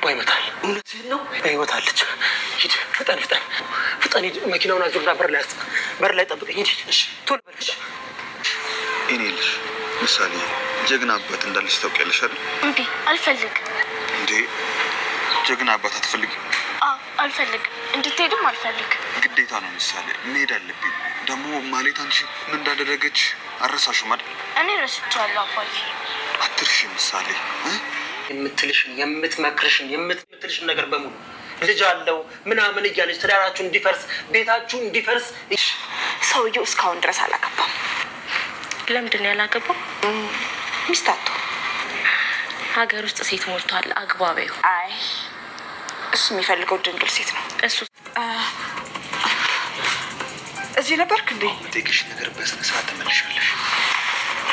ልቧ ይመታል። እውነትህን ነው? ይወታለች። ሂድ ፍጠን ሂድ። መኪናውን አዙርና በር ላይ ጠብቀኝ። ሂድ እሺ፣ ቶሎ በልሽ። እኔ ልጅ ምሳሌ ጀግና አባት እንዳለሽ ታውቂያለሽ አይደል? እንዴ አልፈልግም። እንዴ ጀግና አባት አትፈልጊም? አልፈልግም። እንድትሄድም አልፈልግም። ግዴታ ነው ምሳሌ፣ መሄድ አለብኝ። ደግሞ ማለት አንቺ ምን እንዳደረገች አረሳሽም አይደል? እኔ ረስቻለሁ አባዬ። አትርሺ ምሳሌ። የምትልሽን የምትልሽን ነገር በሙሉ ልጅ አለው ምናምን እያለች ትዳራችሁ እንዲፈርስ ቤታችሁ እንዲፈርስ። ሰውየው እስካሁን ድረስ አላገባም። ለምንድን ነው ያላገባው? ሚስት አጥቶ። ሀገር ውስጥ ሴት ሞልቷል። አግባቢው አይ እሱ የሚፈልገው ድንግል ሴት ነው። እሱ እዚህ ነበርክ እንዴ? ጥቂሽ ነገር በስነ ስርዓት ተመልሻለሽ።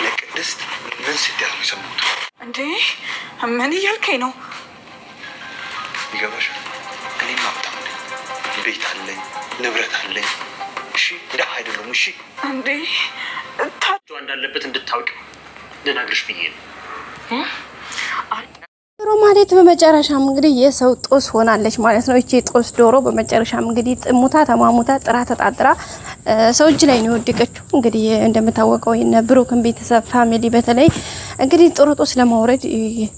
ለቅድስት ምን ስትያዝ ነው የሰማሁት? እንዴ ምን እያልከኝ ነው? ይገባሻል? እኔም ሀብታም ነኝ፣ ቤት አለኝ፣ ንብረት አለኝ። እሺ ደሃ አይደለም። እሺ እንዴ ታዲያ እንዳለበት እንድታውቂ ልነግርሽ ብዬ ነው። ዶሮ ማለት በመጨረሻም እንግዲህ የሰው ጦስ ሆናለች ማለት ነው። እቺ ጦስ ዶሮ በመጨረሻም እንግዲህ ጥሙታ ተማሙታ ጥራ ተጣጥራ ሰው እጅ ላይ ነው ወደቀችው። እንግዲህ እንደምታወቀው የነ ብሩክን ቤተሰብ ፋሚሊ በተለይ እንግዲህ ጥሩ ጦስ ለማውረድ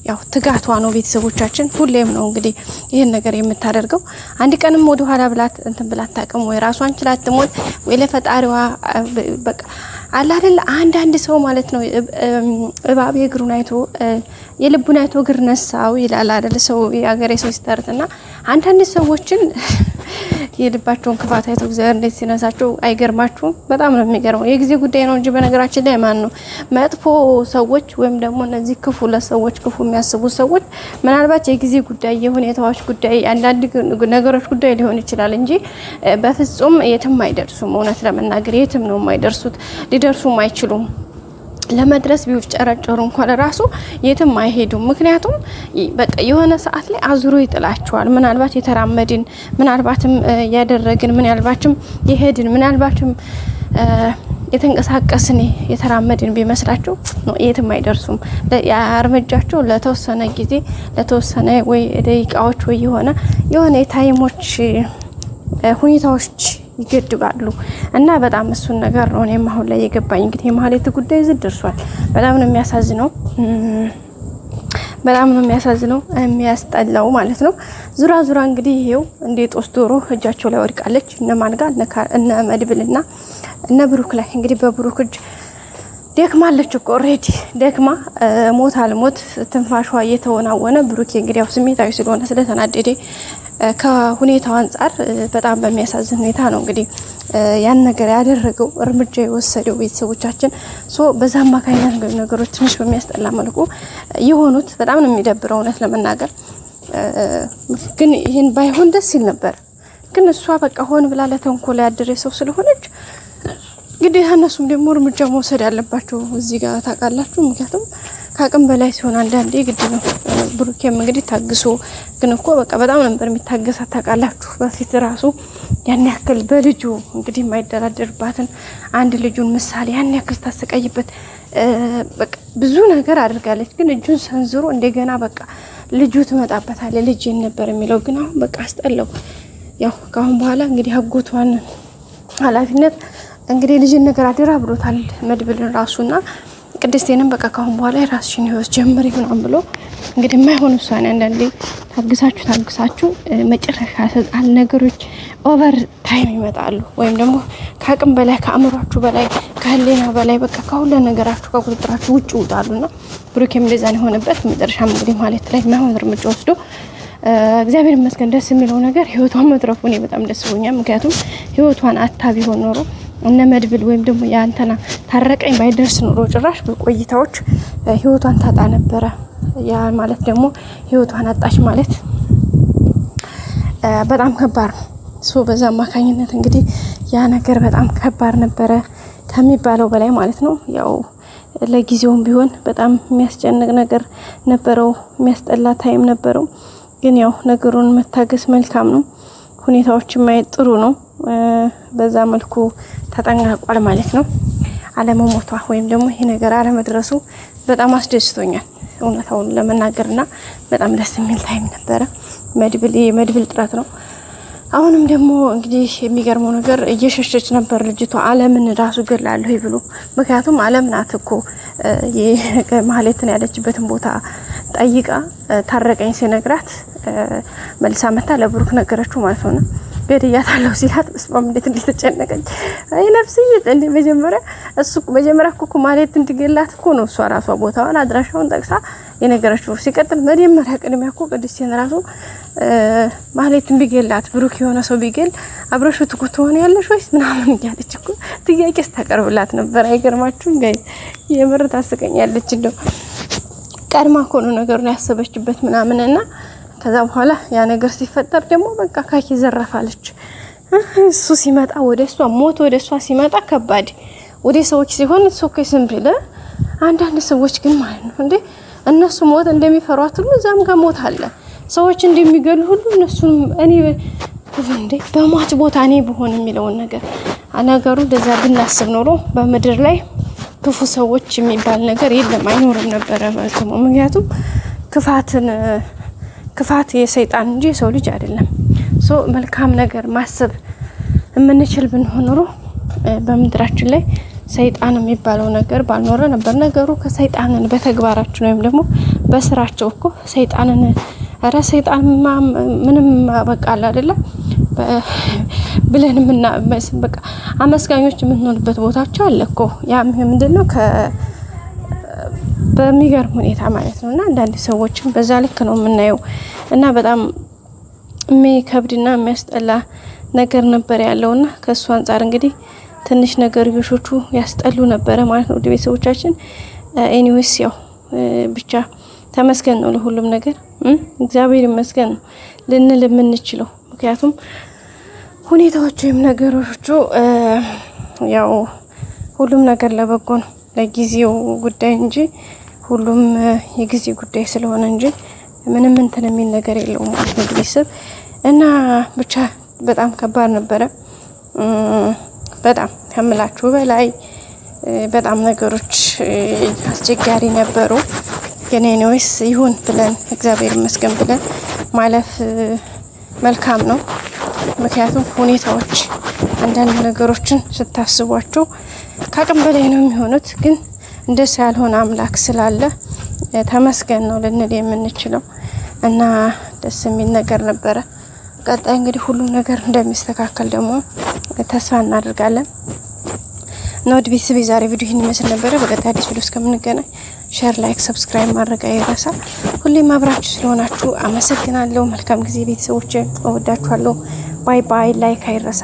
ያው ትጋቷ ነው። ቤተሰቦቻችን ሁሌም ነው እንግዲህ ይሄን ነገር የምታደርገው። አንድ ቀንም ወደ ኋላ ብላት እንትን ብላት ታቀም ወይ ራሷን ችላ ትሞት ወይ ለፈጣሪዋ በቃ አለ አይደል። አንድ ሰው ማለት ነው እባብ የእግሩን አይቶ የልቡን አይቶ እግር ነሳው ይላል አይደል ሰው የአገሬ ሰው ሲተርትና አንዳንድ ሰዎችን የልባቸውን ክፋት አይቶ እግዚአብሔር እንዴት ሲነሳቸው አይገርማችሁም? በጣም ነው የሚገርመው። የጊዜ ጉዳይ ነው እንጂ በነገራችን ላይ ማን ነው መጥፎ ሰዎች ወይም ደግሞ እነዚህ ክፉ ለሰዎች ክፉ የሚያስቡ ሰዎች ምናልባት የጊዜ ጉዳይ የሁኔታዎች ጉዳይ አንዳንድ ነገሮች ጉዳይ ሊሆን ይችላል እንጂ በፍጹም የትም አይደርሱም። እውነት ለመናገር የትም ነው የማይደርሱት፣ ሊደርሱም አይችሉም። ለመድረስ ቢውጨረጨሩ እንኳን ራሱ የትም አይሄዱም። ምክንያቱም በቃ የሆነ ሰዓት ላይ አዙሮ ይጥላቸዋል። ምናልባት የተራመድን ምናልባትም ያደረግን ምናልባትም የሄድን ምናልባትም የተንቀሳቀስን የተራመድን ቢመስላቸው የትም አይደርሱም። ያርመጃቸው ለተወሰነ ጊዜ ለተወሰነ ወይ ደቂቃዎች ወይ የሆነ የታይሞች ሁኔታዎች ይገድባሉ እና በጣም እሱን ነገር ነው እኔም አሁን ላይ የገባኝ። እንግዲህ የማህሌት ጉዳይ እዚህ ደርሷል። በጣም ነው የሚያሳዝነው የሚያስጠላው ማለት ነው። ዙራ እንግዲህ ይሄው እንደ ጦስ ዶሮ እጃቸው ላይ ወድቃለች። እነማን ጋር እነ መድብልና እነ ብሩክ ላይ እንግዲህ በብሩክ እጅ ደክማለች እኮ ኦሬዲ ደክማ ሞት አልሞት ትንፋሿ እየተወናወነ ብሩክ እንግዲህ ያው ስሜታዊ ስለሆነ ስለተናደደ ከሁኔታው አንፃር በጣም በሚያሳዝን ሁኔታ ነው እንግዲህ ያን ነገር ያደረገው እርምጃ የወሰደው። ቤተሰቦቻችን በዛ አማካኝነት ነገሮች ትንሽ በሚያስጠላ መልኩ የሆኑት በጣም ነው የሚደብረው እውነት ለመናገር። ግን ይሄን ባይሆን ደስ ይል ነበር። ግን እሷ በቃ ሆን ብላ ለተንኮል ያደረ ሰው ስለሆነች ግዴታ እነሱም ደግሞ እርምጃ መውሰድ ያለባቸው እዚህ ጋር ታውቃላችሁ። ምክንያቱም ከአቅም በላይ ሲሆን አንዳንዴ ግድ ነው። ብሩኬም እንግዲህ ታግሶ ግን እኮ በቃ በጣም ነበር የሚታገሳት ታውቃላችሁ። በፊት ራሱ ያን ያክል በልጁ እንግዲህ የማይደራደርባትን አንድ ልጁን ምሳሌ ያን ያክል ታሰቃይበት በቃ ብዙ ነገር አድርጋለች። ግን እጁን ሰንዝሮ እንደገና በቃ ልጁ ትመጣበታለች ልጅን ነበር የሚለው። ግን አሁን በቃ አስጠላው። ያው ካሁን በኋላ እንግዲህ አጎቷን ኃላፊነት እንግዲህ ልጅን ነገር አደራ ብሎታል መድብልን ራሱና ቅድስቴንም በቃ ካሁን በኋላ የራስሽን ህይወት ጀምሪ ምናምን ብሎ እንግዲህ የማይሆን ውሳኔ አንዳንዴ ታግሳችሁ መጨረሻ ሰጣል ነገሮች ኦቨር ታይም ይመጣሉ። ወይም ደግሞ ከአቅም በላይ ከአእምሯችሁ በላይ ከህሊና በላይ በቃ ከሁሉ ነገራችሁ ከቁጥጥራችሁ ውጭ ይወጣሉና ብሩኬም እንደዛ ነው የሆነበት። መጨረሻም እንግዲህ ማለት ላይ የማይሆን እርምጃ ወስዶ እግዚአብሔር ይመስገን ደስ የሚለው ነገር ህይወቷን መትረፉ እኔ በጣም ደስ ብሎኛል። ምክንያቱም ህይወቷን አታ ቢሆን ኖሮ እነ መድብል ወይም ደግሞ ያንተና ታረቀኝ ባይደርስ ኖሮ ጭራሽ በቆይታዎች ህይወቷን ታጣ ነበረ። ያ ማለት ደግሞ ህይወቷን አጣች ማለት በጣም ከባድ ነው። በዛ አማካኝነት እንግዲህ ያ ነገር በጣም ከባድ ነበረ ከሚባለው በላይ ማለት ነው። ያው ለጊዜውም ቢሆን በጣም የሚያስጨንቅ ነገር ነበረው፣ የሚያስጠላ ታይም ነበረው። ግን ያው ነገሩን መታገስ መልካም ነው። ሁኔታዎችን ማየት ጥሩ ነው። በዛ መልኩ ተጠንቅቋል ማለት ነው። አለመሞቷ ወይም ደግሞ ይሄ ነገር አለመድረሱ በጣም አስደስቶኛል። እውነታውን ለመናገርና በጣም ደስ የሚል ታይም ነበረ። መድብል ጥረት ነው። አሁንም ደግሞ እንግዲህ የሚገርመው ነገር እየሸሸች ነበር ልጅቷ አለምን ራሱ ገላለሁ ብሎ። ምክንያቱም አለም ናት እኮ ማህሌትን ያለችበትን ቦታ ጠይቃ ታረቀኝ ሲነግራት መልሳ መታ ለብሩክ ነገረችው ማለት ነው። ገድያታለሁ ሲላት በስማም እንዴት ተጨነቀች። አይ ነፍስዬ እንደ መጀመሪያ እኮ ማህሌት እንድገላት እኮ ነው እሷ ራሷ ቦታውን አድራሻውን ጠቅሳ የነገረችው። ሲቀጥል መጀመሪያ ቅድሚያ እኮ ቅድስቴን ራሱ ማህሌት ቢገላት ብሩክ የሆነ ሰው ቢገል አብረሹ ትኩት ያለሽ ወይስ ምናምን እያለች እኮ ጥያቄ ስታቀርብላት ነበር። አይገርማችሁም ጋይስ? የምር ታስቀኛለች። እንደው ቀድማ እኮ ነው ነገሩን ያሰበችበት ምናምንና ከዛ በኋላ ያ ነገር ሲፈጠር ደግሞ በቃ ካኪ ዘረፋለች። እሱ ሲመጣ ወደሷ ሞት ወደሷ ሲመጣ ከባድ ወደ ሰዎች ሲሆን ሶኬ ሲምፕል። አንዳንድ ሰዎች ግን ማለት ነው እንዴ እነሱ ሞት እንደሚፈሯት ሁሉ እዛም ጋር ሞት አለ። ሰዎች እንደሚገሉ ሁሉ እነሱም እኔ እንዴ በሟች ቦታ እኔ በሆነ የሚለውን ነገሩ እንደዛ ብናስብ ኖሮ በምድር ላይ ክፉ ሰዎች የሚባል ነገር የለም አይኖርም ነበረ ማለት ነው። ምክንያቱም ክፋት የሰይጣን እንጂ የሰው ልጅ አይደለም። መልካም ነገር ማሰብ የምንችል ብንሆን ኖሮ በምድራችን ላይ ሰይጣን የሚባለው ነገር ባልኖረ ነበር። ነገሩ ከሰይጣንን በተግባራችን ወይም ደግሞ በስራቸው እኮ ሰይጣንን ሰይጣን ምንም በቃል አይደለም ብለን በቃ አመስጋኞች የምንሆንበት ቦታቸው አለ እኮ። ያ ምንድነው በሚገርም ሁኔታ ማለት ነውና አንዳንድ ሰዎችን በዛ ልክ ነው የምናየው እና በጣም የሚከብድና የሚያስጠላ ነገር ነበር ያለውና ከሱ አንፃር እንግዲህ ትንሽ ነገር ይሾቹ ያስጠሉ ነበር ማለት ነው። ቤተሰቦቻችን ኤኒዌይስ ያው ብቻ ተመስገን ነው ለሁሉም ነገር እግዚአብሔር ይመስገን ነው ልንል የምንችለው። ምክንያቱም ሁኔታዎቹ ነገሮቹ ያው ሁሉም ነገር ለበጎ ነው ለጊዜው ጉዳይ እንጂ ሁሉም የጊዜ ጉዳይ ስለሆነ እንጂ ምንም እንትን የሚል ነገር የለውም ማለት ነው ቤተሰብ እና ብቻ በጣም ከባድ ነበረ። በጣም ከምላችሁ በላይ በጣም ነገሮች አስቸጋሪ ነበሩ። ግን ኤኒዌይስ ይሁን ብለን እግዚአብሔር ይመስገን ብለን ማለፍ መልካም ነው። ምክንያቱም ሁኔታዎች አንዳንድ ነገሮችን ስታስቧቸው ከአቅም በላይ ነው የሚሆኑት። ግን እንደዛ ያልሆነ አምላክ ስላለ ተመስገን ነው ልንል የምንችለው እና ደስ የሚል ነገር ነበረ። ቀጣይ እንግዲህ ሁሉም ነገር እንደሚስተካከል ደግሞ ተስፋ እናደርጋለን። ነው ቤተሰብ የዛሬ ቪዲዮ ይህን ይመስል ነበረ። በቀጣይ አዲስ ቪዲዮ እስከምንገናኝ ሼር፣ ላይክ፣ ሰብስክራይብ ማድረግ አይረሳ። ሁሌም አብራችሁ ስለሆናችሁ አመሰግናለሁ። መልካም ጊዜ ቤተሰቦቼ፣ እወዳችኋለሁ። ባይ ባይ። ላይክ አይረሳ።